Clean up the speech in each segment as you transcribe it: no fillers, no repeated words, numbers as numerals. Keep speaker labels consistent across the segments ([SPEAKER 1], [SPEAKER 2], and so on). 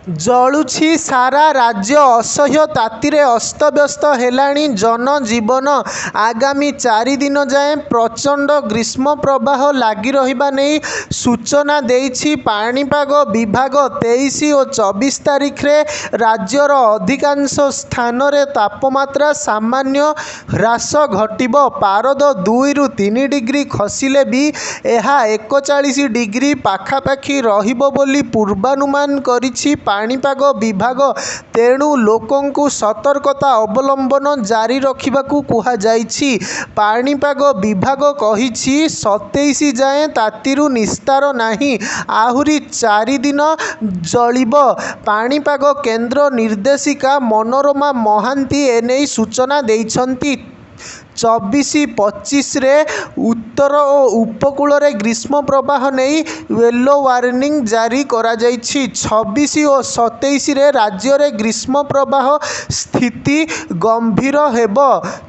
[SPEAKER 1] ଜଳୁଛି ସାରା ରାଜ୍ୟ। ଅସହ୍ୟ ତାତିରେ ଅସ୍ତବ୍ୟସ୍ତ ହେଲାଣି ଜନଜୀବନ। ଆଗାମୀ 4 ଦିନ ଯାଏଁ ପ୍ରଚଣ୍ଡ ଗ୍ରୀଷ୍ମ ପ୍ରବାହ ଲାଗି ରହିବା ନେଇ ସୂଚନା ଦେଇଛି ପାଣିପାଗ ବିଭାଗ। 23 ଓ 24 ତାରିଖରେ ରାଜ୍ୟର ଅଧିକାଂଶ ସ୍ଥାନରେ ତାପମାତ୍ରା ସାମାନ୍ୟ ହ୍ରାସ ଘଟିବ। ପାରଦ 2ରୁ 3 ଡିଗ୍ରୀ ଖସିଲେ ବି ଏହା 41 ଡିଗ୍ରୀ ପାଖାପାଖି ରହିବ ବୋଲି ପୂର୍ବାନୁମାନ କରିଛି ପାଣିପାଗ ବିଭାଗ। ତେଣୁ ଲୋକଙ୍କୁ ସତର୍କତା ଅବଲମ୍ବନ ଜାରି ରଖିବାକୁ କୁହାଯାଇଛି। ପାଣିପାଗ ବିଭାଗ କହିଛି 27 ଯାଏଁ ତାତିରୁ ନିସ୍ତାର ନାହିଁ, ଆହୁରି 4 ଦିନ ଜଳିବ। ପାଣିପାଗ କେନ୍ଦ୍ର ନିର୍ଦ୍ଦେଶିକା ମନୋରମା ମହାନ୍ତି ଏନେଇ ସୂଚନା ଦେଇଛନ୍ତି। 24-25ରେ ଉତ୍ତର ଓ ଉପକୂଳରେ ଗ୍ରୀଷ୍ମ ପ୍ରବାହ ନେଇ ୟେଲୋ ୱାର୍ଣ୍ଣିଂ ଜାରି କରାଯାଇଛି। 26 ଓ 27ରେ ରାଜ୍ୟରେ ଗ୍ରୀଷ୍ମ ପ୍ରବାହ ସ୍ଥିତି ଗମ୍ଭୀର ହେବ।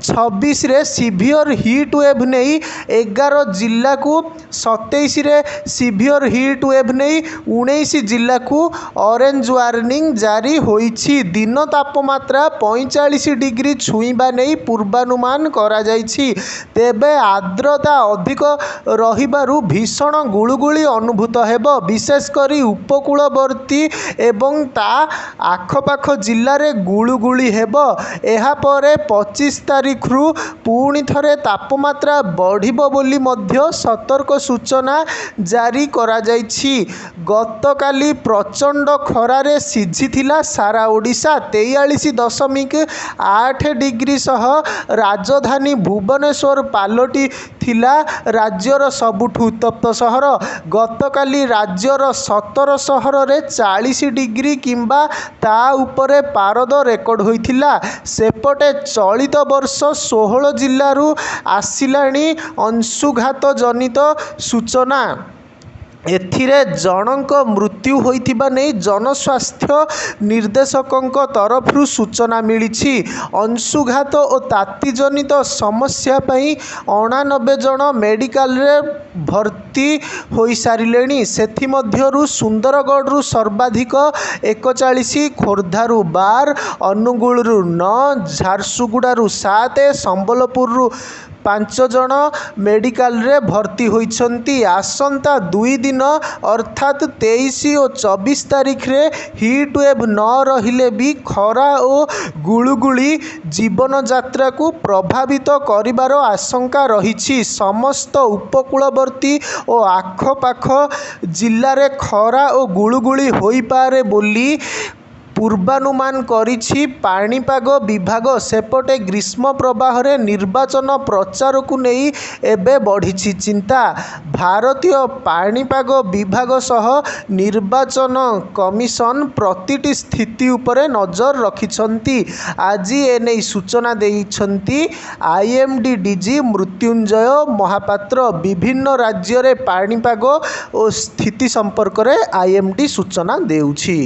[SPEAKER 1] 26ରେ ସିଭିୟର ହିଟ୍ ୱେଭ୍ ନେଇ 11 ଜିଲ୍ଲାକୁ, 27ରେ ସିଭିୟର ହିଟ୍ ୱେଭ୍ ନେଇ 19 ଜିଲ୍ଲାକୁ ଅରେଞ୍ଜ ୱାର୍ଣ୍ଣିଂ ଜାରି ହୋଇଛି। ଦିନ ତାପମାତ୍ରା 45 ଡିଗ୍ରୀ ଛୁଇଁବା ନେଇ ପୂର୍ବାନୁମାନ କରାଯାଇଛି। ତେବେ ଆର୍ଦ୍ରତା ଅଧିକ ରହିବାରୁ ଭୀଷଣ ଗୁଳୁଗୁଳି ଅନୁଭୂତ ହେବ। ବିଶେଷ କରି ଉପକୂଳବର୍ତ୍ତୀ ଏବଂ ତା ଆଖପାଖ ଜିଲ୍ଲାରେ ଗୁଳୁଗୁଳି ହେବ। ଏହାପରେ 25 ତାରିଖରୁ ପୁଣି ଥରେ ତାପମାତ୍ରା ବଢ଼ିବ ବୋଲି ମଧ୍ୟ ସତର୍କ ସୂଚନା ଜାରି କରାଯାଇଛି। ଗତକାଲି ପ୍ରଚଣ୍ଡ ଖରାରେ ସିଝିଥିଲା ସାରା ଓଡ଼ିଶା। 43.8 ଡିଗ୍ରୀ ସହ ରାଜଧାନୀ ଭୁବନେଶ୍ୱର ପାଲଟିଥିଲା ରାଜ୍ୟର ସବୁଠୁ ଉତ୍ତପ୍ତ ସହର। ଗତକାଲି ରାଜ୍ୟର 17 ସହରରେ 40 ଡିଗ୍ରୀ କିମ୍ବା ତା ଉପରେ ପାରଦ ରେକର୍ଡ ହୋଇଥିଲା। ସେପଟେ ଚଳିତ ବର୍ଷ 16 ଜିଲ୍ଲାରୁ ଆସିଲାଣି ଅଂଶୁଘାତ ଜନିତ ସୂଚନା। ଏଥିରେ ଜଣଙ୍କ ମୃତ୍ୟୁ ହୋଇଥିବା ନେଇ ଜନସ୍ୱାସ୍ଥ୍ୟ ନିର୍ଦ୍ଦେଶକଙ୍କ ତରଫରୁ ସୂଚନା ମିଳିଛି। ଅଂଶୁଘାତ ଓ ତାତି ଜନିତ ସମସ୍ୟା ପାଇଁ 89 ଜଣ ମେଡିକାଲରେ ଭର୍ତ୍ତି ହୋଇସାରିଲେଣି। ସେଥିମଧ୍ୟରୁ ସୁନ୍ଦରଗଡ଼ରୁ ସର୍ବାଧିକ 41, ଖୋର୍ଦ୍ଧାରୁ 12, ଅନୁଗୁଳରୁ 9, ଝାରସୁଗୁଡ଼ାରୁ 7, ସମ୍ବଲପୁରରୁ 5 ଜଣ ମେଡିକାଲରେ ଭର୍ତ୍ତି ହୋଇଛନ୍ତି। ଆସନ୍ତା 2 ଦିନ ଅର୍ଥାତ୍ 23 ଓ 24 ତାରିଖରେ ହିଟ୍ ୱେଭ୍ ନ ରହିଲେ ବି ଖରା ଓ ଗୁଳୁଗୁଳି ଜୀବନଯାତ୍ରାକୁ ପ୍ରଭାବିତ କରିବାର ଆଶଙ୍କା ରହିଛି। ସମସ୍ତ ଉପକୂଳବର୍ତ୍ତୀ ଓ ଆଖପାଖ ଜିଲ୍ଲାରେ ଖରା ଓ ଗୁଳୁଗୁଳି ହୋଇପାରେ ବୋଲି ପୂର୍ବାନୁମାନ କରିଛି ପାଣିପାଗ ବିଭାଗ। ସେପଟେ ଗ୍ରୀଷ୍ମ ପ୍ରବାହରେ ନିର୍ବାଚନ ପ୍ରଚାରକୁ ନେଇ ଏବେ ବଢ଼ିଛି ଚିନ୍ତା। ଭାରତୀୟ ପାଣିପାଗ ବିଭାଗ ସହ ନିର୍ବାଚନ କମିଶନ ପ୍ରତିଟି ସ୍ଥିତି ଉପରେ ନଜର ରଖିଛନ୍ତି। ଆଜି ଏନେଇ ସୂଚନା ଦେଇଛନ୍ତି ଆଇଏମ୍ଡି ଡିଜି ମୃତ୍ୟୁଞ୍ଜୟ ମହାପାତ୍ର। ବିଭିନ୍ନ ରାଜ୍ୟରେ ପାଣିପାଗ ଓ ସ୍ଥିତି ସମ୍ପର୍କରେ ଆଇଏମ୍ଡି ସୂଚନା ଦେଉଛି।